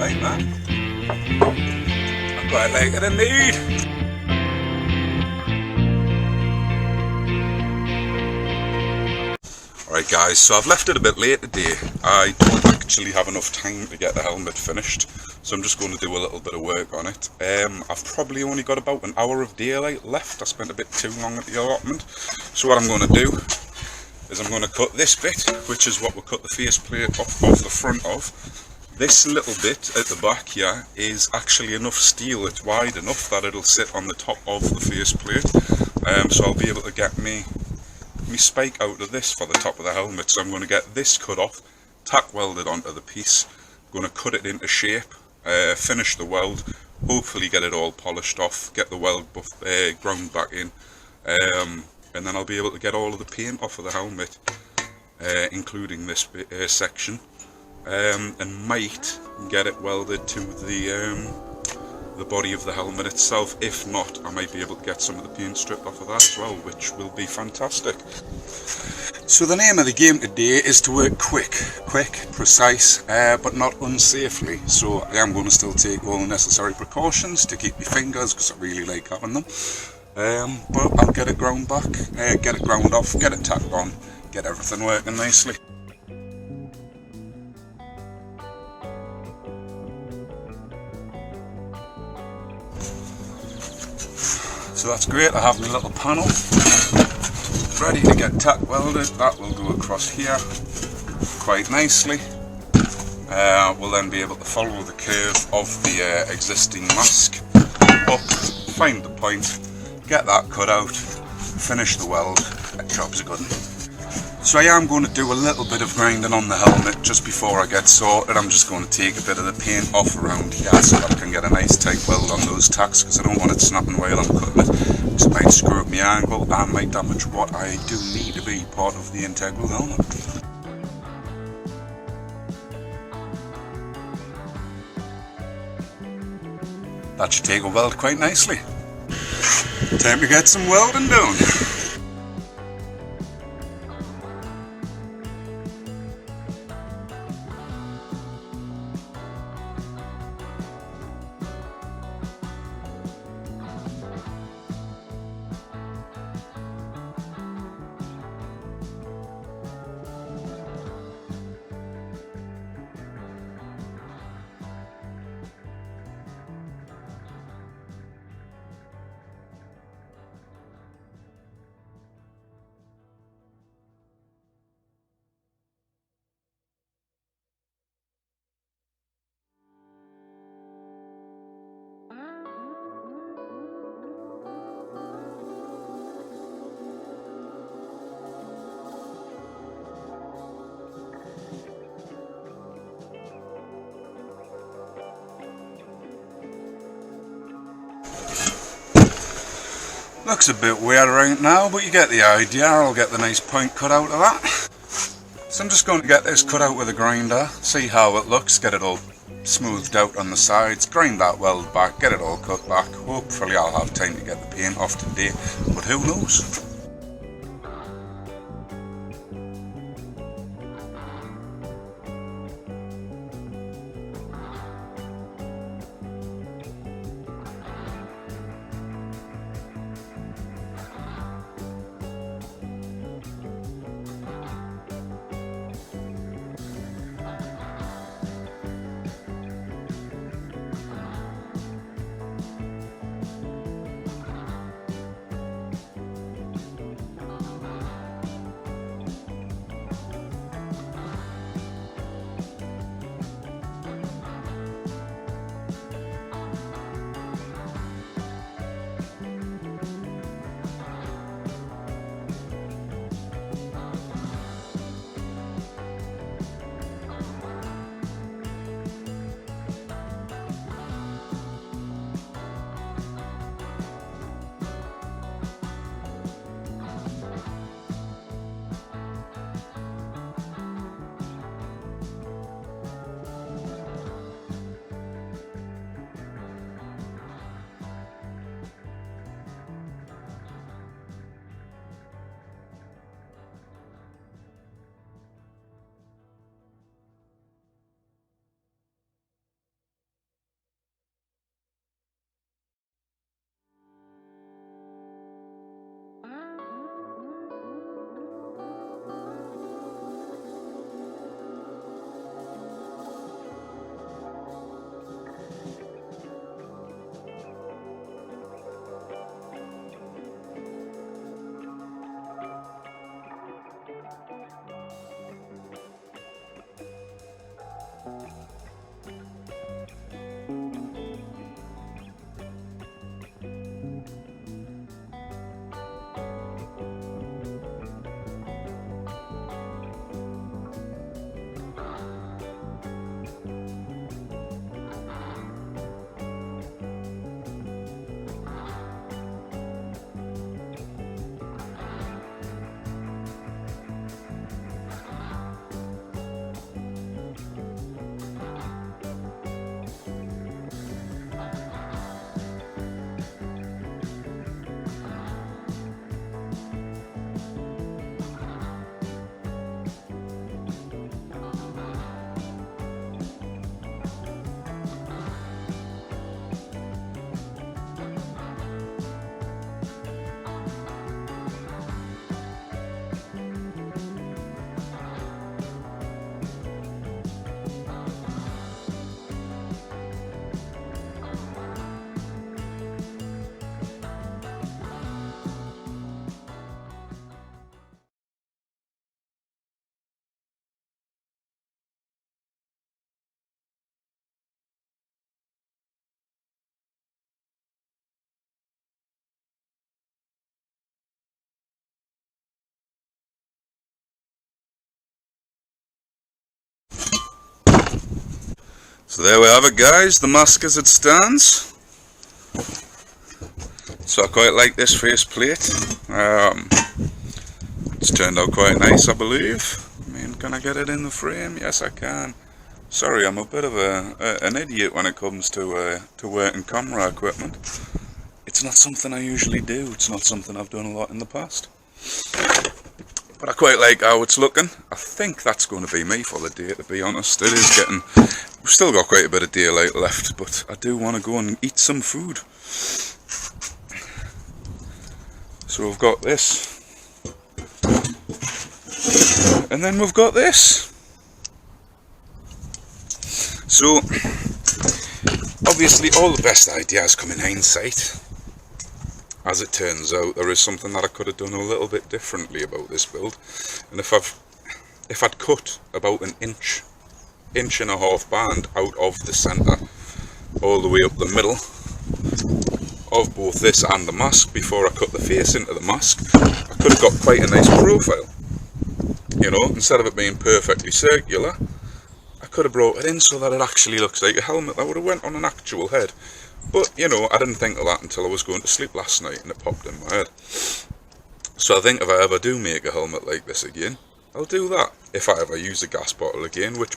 like that. I quite like it indeed. Right guys, so I've left it a bit late today. I don't actually have enough time to get the helmet finished, so I'm just going to do a little bit of work on it. I've probably only got about an hour of daylight left. I spent a bit too long at the allotment. So what I'm going to do is I'm going to cut this bit, which is what we'll cut the faceplate off the front of. This little bit at the back here is actually enough steel. It's wide enough that it'll sit on the top of the faceplate. So I'll be able to get me spike out of this for the top of the helmet. So I'm going to get this cut off, tack welded onto the piece. I'm going to cut it into shape, finish the weld, hopefully get it all polished off, get the weld ground back in, and then I'll be able to get all of the paint off of the helmet, including this section, and might get it welded to the body of the helmet itself. If not, I might be able to get some of the paint stripped off of that as well, which will be fantastic. So the name of the game today is to work quick, precise, but not unsafely. So I am going to still take all the necessary precautions to keep my fingers, because I really like having them. But I'll get it ground back, get it ground off, get it tacked on, get everything working nicely. So that's great. I have my little panel ready to get tack welded. That will go across here quite nicely. We'll then be able to follow the curve of the existing mask up, find the point, get that cut out, finish the weld. That job's a good one. So I am going to do a little bit of grinding on the helmet just before I get sorted. I'm just going to take a bit of the paint off around here so that I can get a nice tight weld on those tacks, because I don't want it snapping while I'm cutting it, because it might screw up my angle and might damage what I do need to be part of the integral helmet. That should take a weld quite nicely. Time to get some welding done. Looks a bit weird right now, but you get the idea. I'll get the nice point cut out of that. So I'm just going to get this cut out with a grinder, see how it looks, get it all smoothed out on the sides, grind that weld back, get it all cut back. Hopefully I'll have time to get the paint off today, but who knows? So there we have it, guys, the mask as it stands. So I quite like this face plate. It's turned out quite nice, I believe. I mean, can I get it in the frame? Yes, I can. Sorry, I'm a bit of an idiot when it comes to working camera equipment. It's not something I usually do. It's not something I've done a lot in the past. But I quite like how it's looking. I think that's going to be me for the day, to be honest. It is getting... We've still got quite a bit of daylight left, but I do want to go and eat some food. So we've got this. And then we've got this. So, obviously all the best ideas come in hindsight. As it turns out, there is something that I could have done a little bit differently about this build. And if I'd cut about an inch and a half band out of the centre, all the way up the middle of both this and the mask, before I cut the face into the mask, I could have got quite a nice profile. You know, instead of it being perfectly circular, I could have brought it in so that it actually looks like a helmet that would have went on an actual head. But, you know, I didn't think of that until I was going to sleep last night and it popped in my head. So I think if I ever do make a helmet like this again, I'll do that. If I ever use a gas bottle again, which,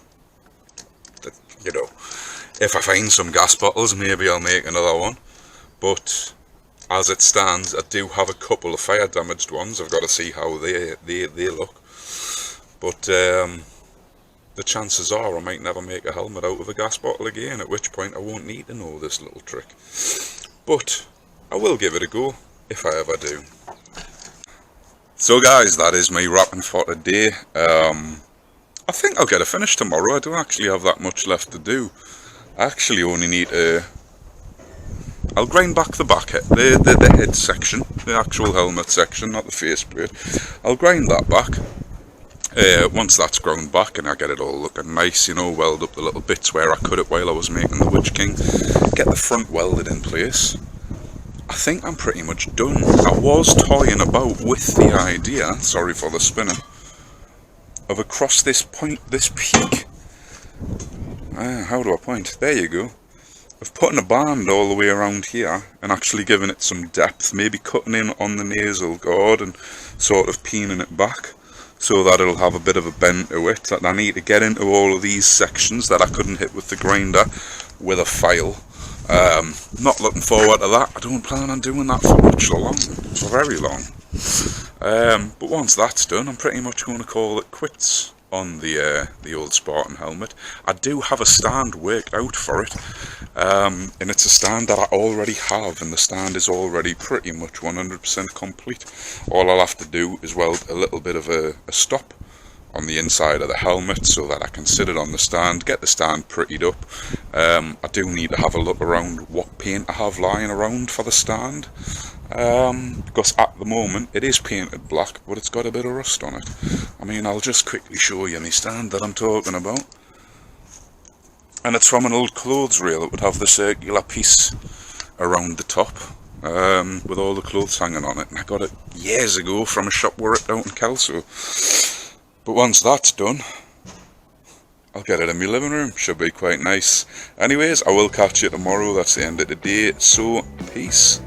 you know, if I find some gas bottles, maybe I'll make another one. But as it stands, I do have a couple of fire damaged ones. I've got to see how they look. But the chances are I might never make a helmet out of a gas bottle again, at which point I won't need to know this little trick. But I will give it a go, if I ever do. So guys, that is me wrapping for today. I think I'll get it finished tomorrow. I don't actually have that much left to do. I actually only need to... I'll grind back the back, the head section, the actual helmet section, not the faceplate. I'll grind that back. Once that's ground back and I get it all looking nice, you know, weld up the little bits where I cut it while I was making the Witch King, get the front welded in place, I think I'm pretty much done. I was toying about with the idea, sorry for the spinning, of across this point, this peak, how do I point? There you go. Of putting a band all the way around here and actually giving it some depth, maybe cutting in on the nasal guard and sort of peening it back, so that it'll have a bit of a bend to it. That I need to get into all of these sections that I couldn't hit with the grinder with a file. Not looking forward to that. I don't plan on doing that for very long. But once that's done, I'm pretty much going to call it quits on the old Spartan helmet. I do have a stand worked out for it, and it's a stand that I already have, and the stand is already pretty much 100% complete. All I'll have to do is weld a little bit of a stop on the inside of the helmet so that I can sit it on the stand, get the stand prettied up. I do need to have a look around what paint I have lying around for the stand, because at the moment it is painted black, but it's got a bit of rust on it. I mean, I'll just quickly show you my stand that I'm talking about. And it's from an old clothes reel. It would have the circular piece around the top, with all the clothes hanging on it. And I got it years ago from a shop where it out in Kelso. But once that's done, I'll get it in my living room. Should be quite nice. Anyways, I will catch you tomorrow. That's the end of the day. So, peace.